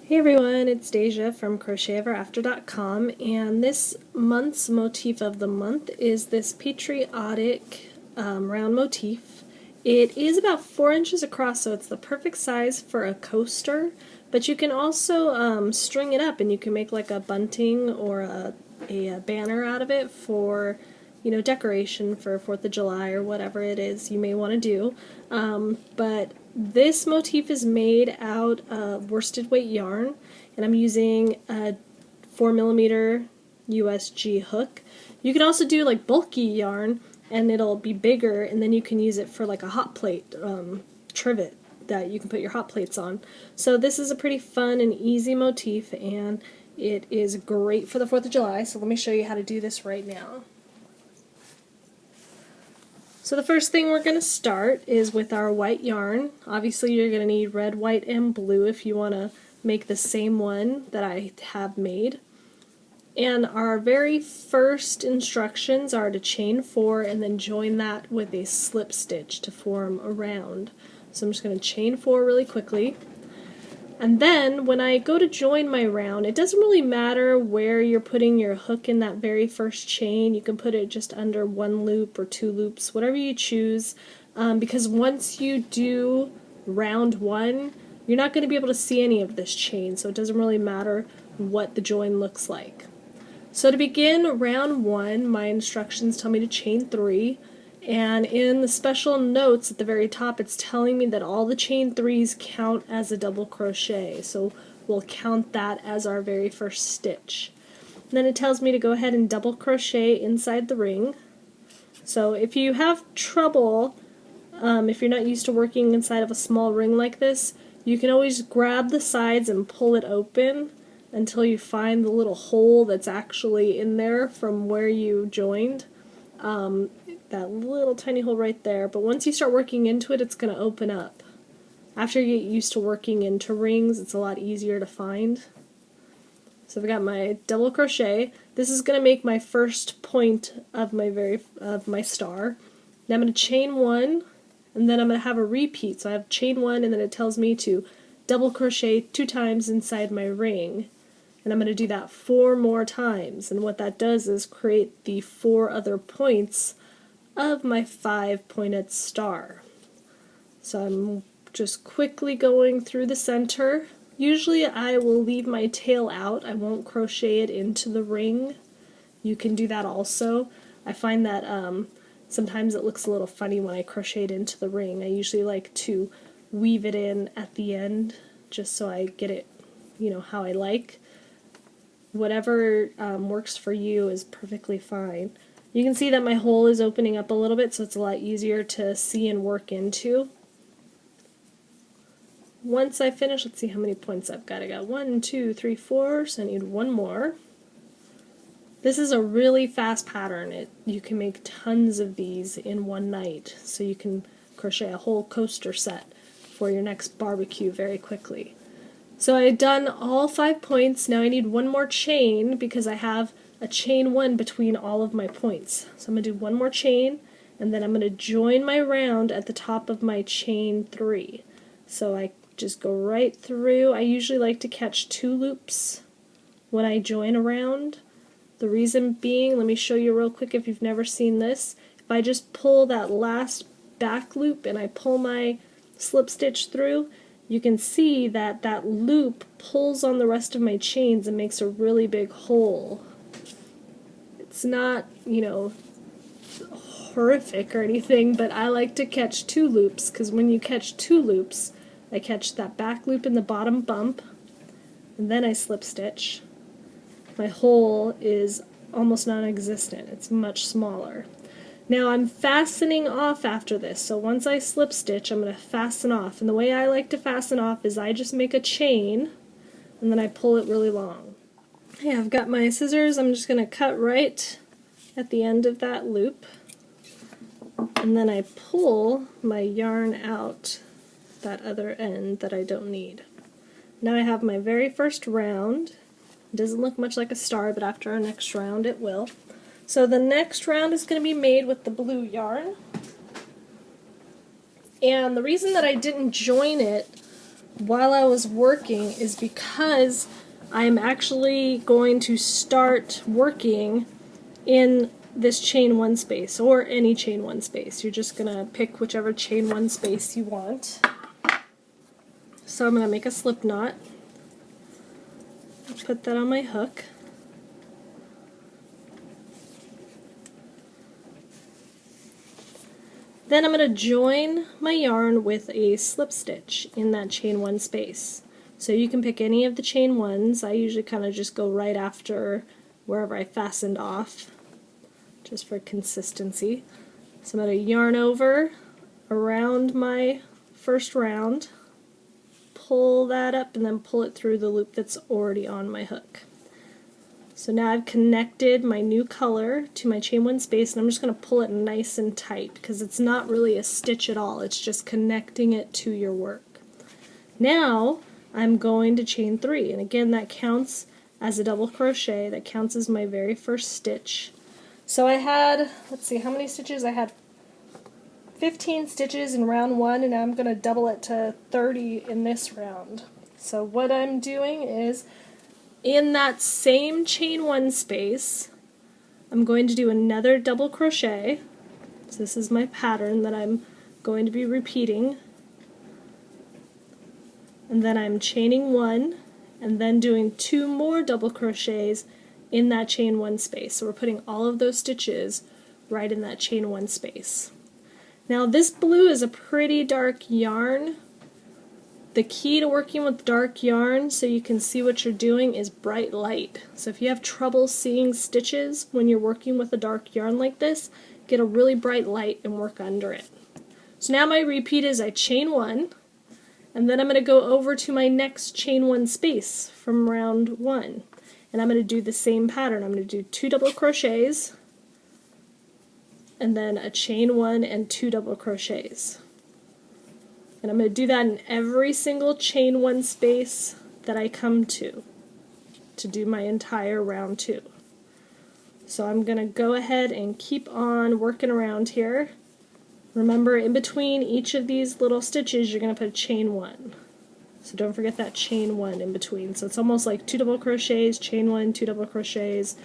Hey everyone, it's Deja from CrochetEverAfter.com, and this month's motif of the month is this Patriotic round motif. It is about 4 inches across, so it's the perfect size for a coaster, but you can also string it up and you can make like a bunting or a banner out of it for decoration for 4th of July or whatever it is you may want to do. But this motif is made out of worsted weight yarn, and I'm using a 4mm USG hook. You can also do like bulky yarn and it'll be bigger, and then you can use it for like a hot plate trivet that you can put your hot plates on. So this is a pretty fun and easy motif, and it is great for the 4th of July. So let me show you how to do this right now. So the first thing we're going to start is with our white yarn. Obviously you're going to need red, white, and blue if you want to make the same one that I have made. And our very first instructions are to chain 4 and then join that with a slip stitch to form a round. So I'm just going to chain 4 really quickly. And then when I go to join my round, it doesn't really matter where you're putting your hook in that very first chain. You can put it just under 1 loop or 2 loops, whatever you choose, because once you do round 1, you're not going to be able to see any of this chain, so it doesn't really matter what the join looks like. So to begin round 1, my instructions tell me to chain 3. And in the special notes at the very top, it's telling me that all the chain 3s count as a double crochet, so we'll count that as our very first stitch. And then it tells me to go ahead and double crochet inside the ring. So if you have trouble, if you're not used to working inside of a small ring like this, you can always grab the sides and pull it open until you find the little hole that's actually in there from where you joined. That little tiny hole right there, but once you start working into it, it's going to open up. After you get used to working into rings, it's a lot easier to find. So I've got my double crochet. This is going to make my first point of my star. Now I'm going to chain 1, and then I'm going to have a repeat. So I have chain 1, and then it tells me to double crochet 2 times inside my ring. And I'm going to do that 4 more times, and what that does is create the 4 other points of my 5-pointed star. So I'm just quickly going through the center. Usually I will leave my tail out. I won't crochet it into the ring. You can do that also. I find that sometimes it looks a little funny when I crochet it into the ring. I usually like to weave it in at the end just so I get it, how I like. Whatever works for you is perfectly fine. You can see that my hole is opening up a little bit, so it's a lot easier to see and work into. Once I finish, let's see how many points I've got. I got 1, 2, 3, 4, so I need 1 more. This is a really fast pattern. You can make tons of these in one night, so you can crochet a whole coaster set for your next barbecue very quickly. So I've done all 5 points. Now I need 1 more chain because I have a chain 1 between all of my points. So I'm going to do 1 more chain, and then I'm going to join my round at the top of my chain 3. So I just go right through. I usually like to catch 2 loops when I join a round. The reason being, let me show you real quick if you've never seen this. If I just pull that last back loop and I pull my slip stitch through, you can see that that loop pulls on the rest of my chains and makes a really big hole. It's not, horrific or anything, but I like to catch 2 loops, because when you catch 2 loops, I catch that back loop in the bottom bump, and then I slip stitch. My hole is almost non-existent. It's much smaller. Now I'm fastening off after this, so once I slip stitch, I'm going to fasten off. And the way I like to fasten off is I just make a chain, and then I pull it really long. Okay, I've got my scissors. I'm just going to cut right at the end of that loop, and then I pull my yarn out that other end that I don't need. Now I have my very first round. It doesn't look much like a star, but after our next round it will. So the next round is going to be made with the blue yarn. And the reason that I didn't join it while I was working is because I'm actually going to start working in this chain 1 space, or any chain 1 space. You're just going to pick whichever chain 1 space you want. So I'm going to make a slip knot, put that on my hook. Then I'm going to join my yarn with a slip stitch in that chain 1 space. So you can pick any of the chain 1s. I usually kind of just go right after wherever I fastened off, just for consistency. So I'm going to yarn over around my first round, pull that up, and then pull it through the loop that's already on my hook. So now I've connected my new color to my chain 1 space, and I'm just going to pull it nice and tight because it's not really a stitch at all, it's just connecting it to your work. Now I'm going to chain 3, and again that counts as a double crochet, that counts as my very first stitch. So I had, let's see how many stitches, I had 15 stitches in round 1, and now I'm going to double it to 30 in this round. So what I'm doing is, in that same chain 1 space, I'm going to do another double crochet. So this is my pattern that I'm going to be repeating. And then I'm chaining 1, and then doing 2 more double crochets in that chain 1 space. So we're putting all of those stitches right in that chain 1 space. Now this blue is a pretty dark yarn. The key to working with dark yarn so you can see what you're doing is bright light. So if you have trouble seeing stitches when you're working with a dark yarn like this, get a really bright light and work under it. So now my repeat is I chain 1, and then I'm going to go over to my next chain 1 space from round 1. And I'm going to do the same pattern. I'm going to do 2 double crochets, and then a chain 1 and 2 double crochets. And I'm going to do that in every single chain 1 space that I come to do my entire round 2. So I'm going to go ahead and keep on working around here. Remember, in between each of these little stitches you're going to put a chain 1. So don't forget that chain 1 in between. So it's almost like 2 double crochets, chain 1, 2 double crochets,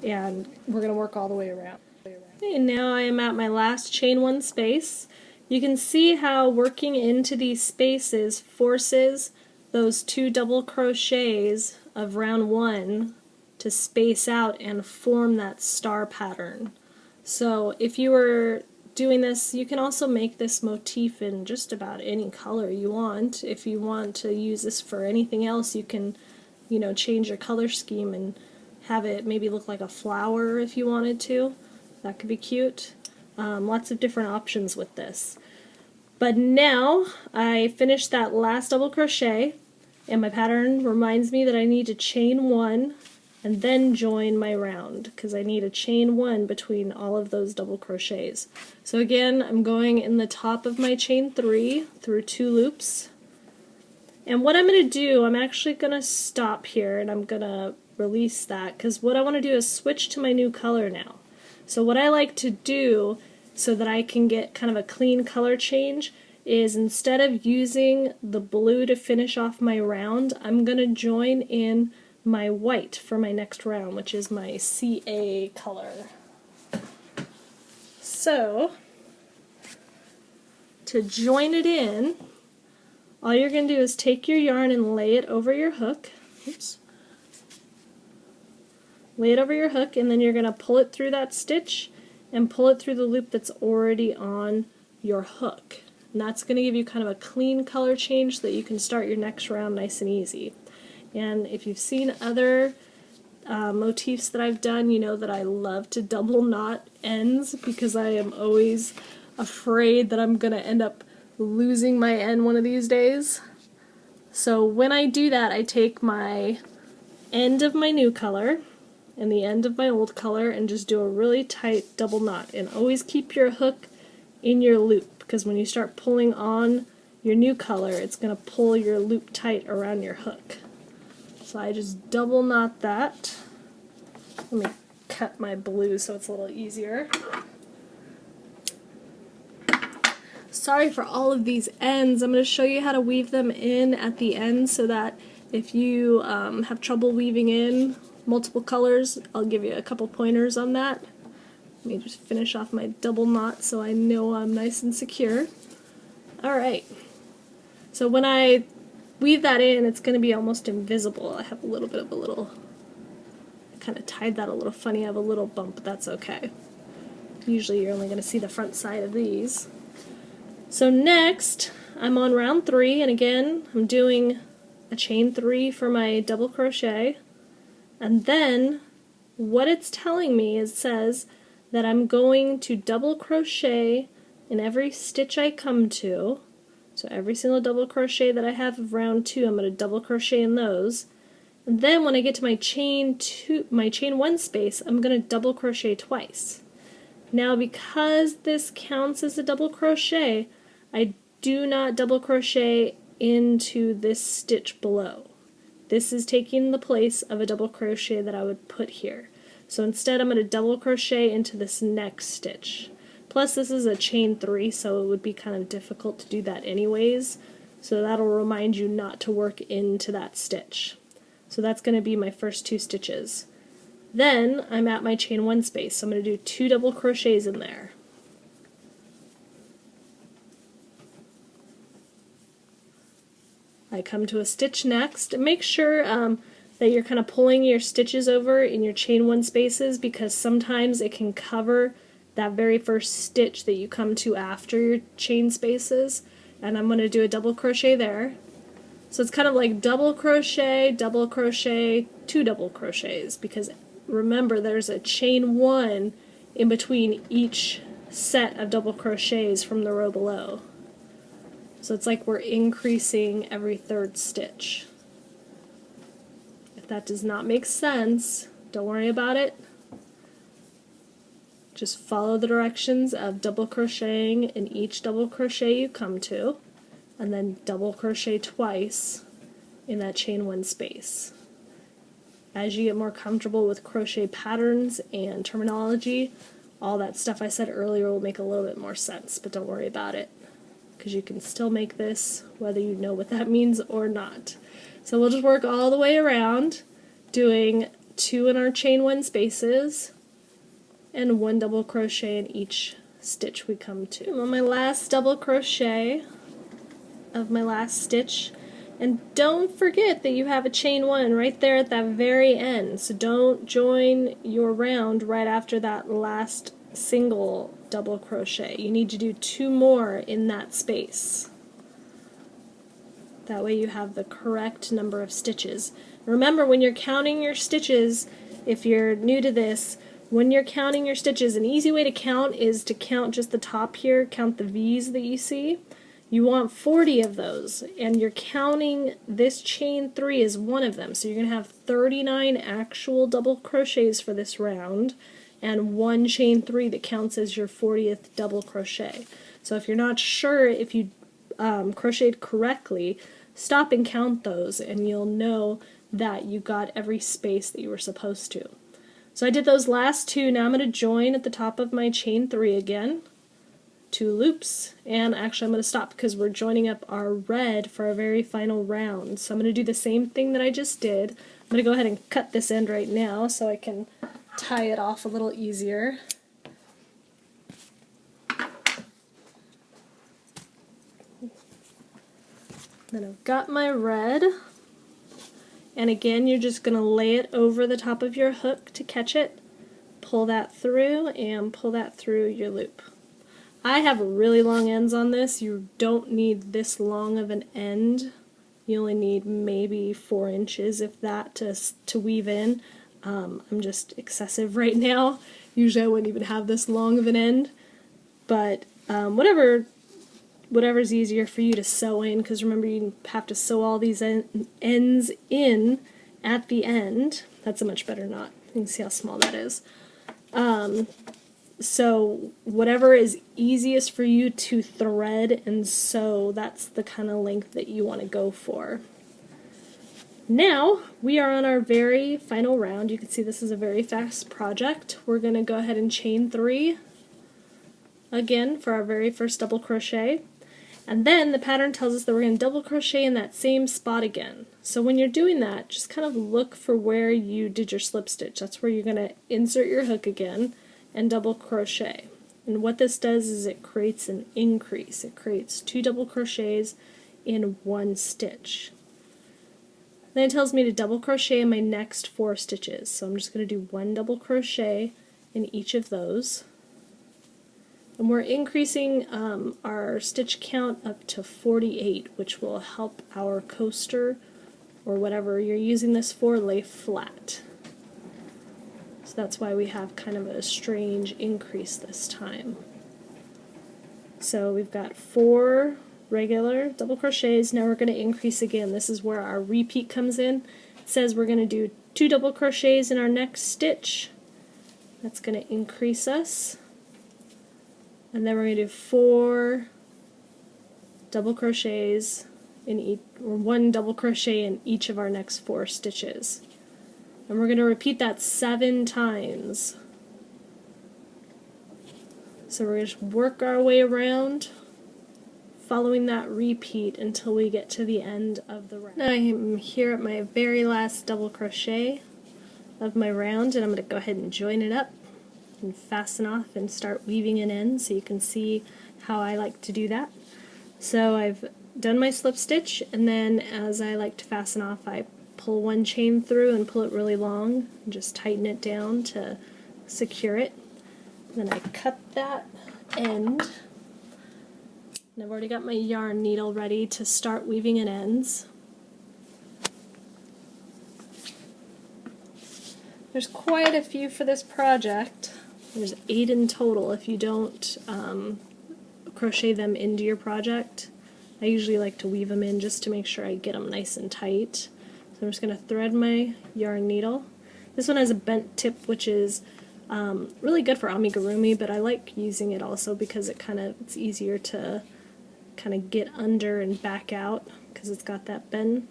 and we're going to work all the way around. Okay, and now I am at my last chain 1 space. You can see how working into these spaces forces those 2 double crochets of round 1 to space out and form that star pattern. So if you were doing this, you can also make this motif in just about any color you want. If you want to use this for anything else, you can, change your color scheme and have it maybe look like a flower if you wanted to. That could be cute. Lots of different options with this. But now I finished that last double crochet, and my pattern reminds me that I need to chain 1 and then join my round, because I need a chain 1 between all of those double crochets. So again, I'm going in the top of my chain 3 through 2 loops. And what I'm going to do, I'm actually going to stop here and I'm going to release that, because what I want to do is switch to my new color now. So what I like to do so that I can get kind of a clean color change is, instead of using the blue to finish off my round, I'm going to join in my white for my next round, which is my CA color. So to join it in, all you're going to do is take your yarn and lay it over your hook. Oops. Lay it over your hook, and then you're going to pull it through that stitch and pull it through the loop that's already on your hook. And that's going to give you kind of a clean color change so that you can start your next round nice and easy. And if you've seen other motifs that I've done, you know that I love to double knot ends because I am always afraid that I'm going to end up losing my end one of these days. So when I do that, I take my end of my new color and the end of my old color and just do a really tight double knot. And always keep your hook in your loop, because when you start pulling on your new color, it's going to pull your loop tight around your hook. So I just double knot that. Let me cut my blue so it's a little easier. Sorry for all of these ends. I'm going to show you how to weave them in at the end so that if you have trouble weaving in multiple colors, I'll give you a couple pointers on that. Let me just finish off my double knot so I know I'm nice and secure. Alright, so when I weave that in, it's going to be almost invisible. I have a little bit of I kind of tied that a little funny. I have a little bump, but that's okay. Usually you're only going to see the front side of these. So next, I'm on round 3, and again, I'm doing a chain 3 for my double crochet, and then what it's telling me is it says that I'm going to double crochet in every stitch I come to. So every single double crochet that I have of round 2, I'm going to double crochet in those. And then when I get to my chain 1 space, I'm going to double crochet twice. Now because this counts as a double crochet, I do not double crochet into this stitch below. This is taking the place of a double crochet that I would put here. So instead I'm going to double crochet into this next stitch. Plus this is a chain 3, so it would be kind of difficult to do that anyways. So that'll remind you not to work into that stitch. So that's going to be my first 2 stitches. Then I'm at my chain 1 space, so I'm going to do 2 double crochets in there. I come to a stitch next, and make sure that you're kind of pulling your stitches over in your chain 1 spaces, because sometimes it can cover that very first stitch that you come to after your chain spaces. And I'm going to do a double crochet there. So it's kind of like double crochet, 2 double crochets, because remember there's a chain 1 in between each set of double crochets from the row below. So it's like we're increasing every 3rd stitch. If that does not make sense, don't worry about it. Just follow the directions of double crocheting in each double crochet you come to, and then double crochet twice in that chain 1 space. As you get more comfortable with crochet patterns and terminology, all that stuff I said earlier will make a little bit more sense, but don't worry about it, because you can still make this whether you know what that means or not. So we'll just work all the way around, doing 2 in our chain 1 spaces and 1 double crochet in each stitch we come to. I'm on my last double crochet of my last stitch, and don't forget that you have a chain 1 right there at that very end, so don't join your round right after that last single double crochet. You need to do 2 more in that space. That way you have the correct number of stitches. Remember, when you're counting your stitches, if you're new to this, when you're counting your stitches, an easy way to count is to count just the top here, count the V's that you see. You want 40 of those, and you're counting this chain 3 as one of them. So you're going to have 39 actual double crochets for this round, and 1 chain 3 that counts as your 40th double crochet. So if you're not sure if you crocheted correctly, stop and count those, and you'll know that you got every space that you were supposed to. So I did those last 2. Now I'm going to join at the top of my chain 3 again, 2 loops, and actually I'm going to stop because we're joining up our red for our very final round. So I'm going to do the same thing that I just did. I'm going to go ahead and cut this end right now so I can tie it off a little easier. Then I've got my red, and again you're just going to lay it over the top of your hook to catch it, pull that through, and pull that through your loop. I have really long ends on this. You don't need this long of an end. You only need maybe 4 inches, if that, to weave in. I'm just excessive right now. Usually I wouldn't even have this long of an end, but whatever's easier for you to sew in, because remember you have to sew all these ends in at the end. That's a much better knot. You can see how small that is. So whatever is easiest for you to thread and sew, that's the kind of length that you want to go for. Now we are on our very final round. You can see this is a very fast project. We're going to go ahead and chain 3 again for our very first double crochet. And then the pattern tells us that we're going to double crochet in that same spot again. So when you're doing that, just kind of look for where you did your slip stitch. That's where you're going to insert your hook again and double crochet. And what this does is it creates an increase. It creates 2 double crochets in 1 stitch. Then it tells me to double crochet in my next 4 stitches. So I'm just going to do 1 double crochet in each of those. And we're increasing our stitch count up to 48, which will help our coaster, or whatever you're using this for, lay flat. So that's why we have kind of a strange increase this time. So we've got 4 regular double crochets. Now we're going to increase again. This is where our repeat comes in. It says we're going to do 2 double crochets in our next stitch. That's going to increase us. And then we're going to do 4 double crochets in each, or 1 double crochet in each of our next 4 stitches. And we're going to repeat that 7 times. So we're going to work our way around, following that repeat until we get to the end of the round. Now I'm here at my very last double crochet of my round, and I'm going to go ahead and join it up and fasten off and start weaving it in, so you can see how I like to do that. So I've done my slip stitch, and then as I like to fasten off, I pull 1 chain through and pull it really long and just tighten it down to secure it. Then I cut that end, and I've already got my yarn needle ready to start weaving in ends. There's quite a few for this project. There's 8 in total if you don't crochet them into your project. I usually like to weave them in just to make sure I get them nice and tight. So I'm just going to thread my yarn needle. This one has a bent tip, which is really good for amigurumi, but I like using it also because it's easier to kind of get under and back out because it's got that bend.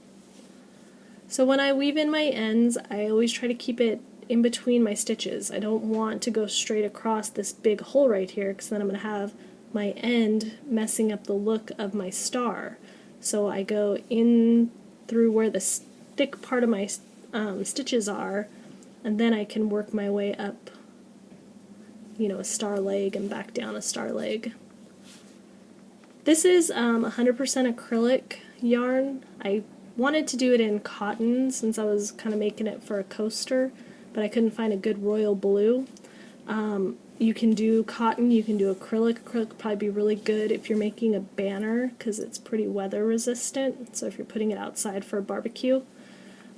So when I weave in my ends, I always try to keep it in between my stitches. I don't want to go straight across this big hole right here, because then I'm going to have my end messing up the look of my star. So I go in through where the thick part of my stitches are, and then I can work my way up, you know, a star leg and back down a star leg. This is 100% acrylic yarn. I wanted to do it in cotton since I was kind of making it for a coaster, but I couldn't find a good royal blue. You can do cotton, you can do acrylic. Acrylic would probably be really good if you're making a banner because it's pretty weather resistant, so if you're putting it outside for a barbecue.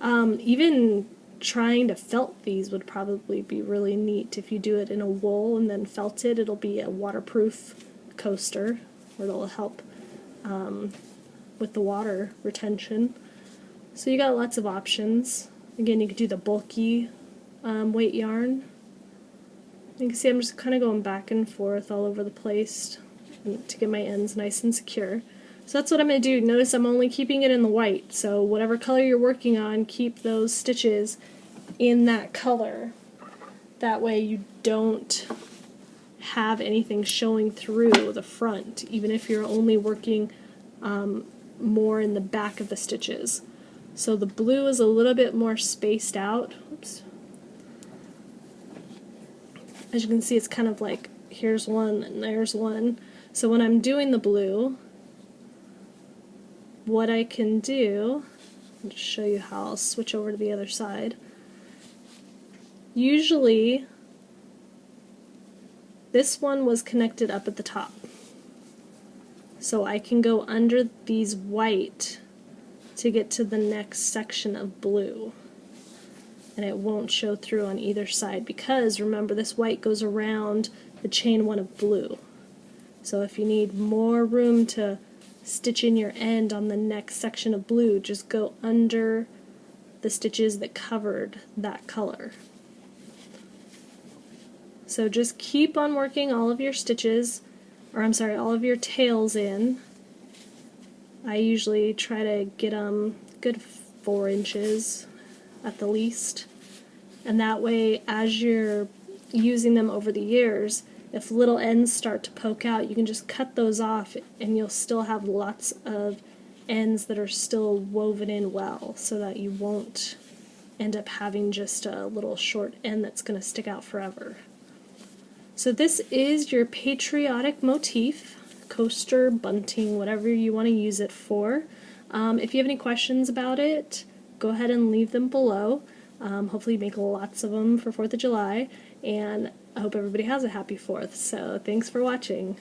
Even trying to felt these would probably be really neat. If you do it in a wool and then felt it, it'll be a waterproof coaster, or it'll help with the water retention. So you got lots of options. Again, you could do the bulky weight yarn. You can see I'm just kind of going back and forth all over the place to get my ends nice and secure. So that's what I'm going to do. Notice I'm only keeping it in the white, so whatever color you're working on, keep those stitches in that color. That way you don't have anything showing through the front, even if you're only working more in the back of the stitches. So the blue is a little bit more spaced out. Oops. As you can see, it's kind of like here's one and there's one. So when I'm doing the blue, what I can do, I'll just show you how I'll switch over to the other side. Usually this one was connected up at the top, so I can go under these white to get to the next section of blue, and it won't show through on either side because remember this white goes around the chain one of blue. So if you need more room to stitch in your end on the next section of blue, just go under the stitches that covered that color. So just keep on working all of your stitches, or I'm sorry, all of your tails in. I usually try to get them good 4 inches at the least, and that way as you're using them over the years, if little ends start to poke out, you can just cut those off and you'll still have lots of ends that are still woven in well, so that you won't end up having just a little short end that's going to stick out forever. So this is your Patriotic motif, coaster, bunting, whatever you want to use it for. If you have any questions about it, go ahead and leave them below. Hopefully you make lots of them for 4th of July, and I hope everybody has a happy 4th. So thanks for watching.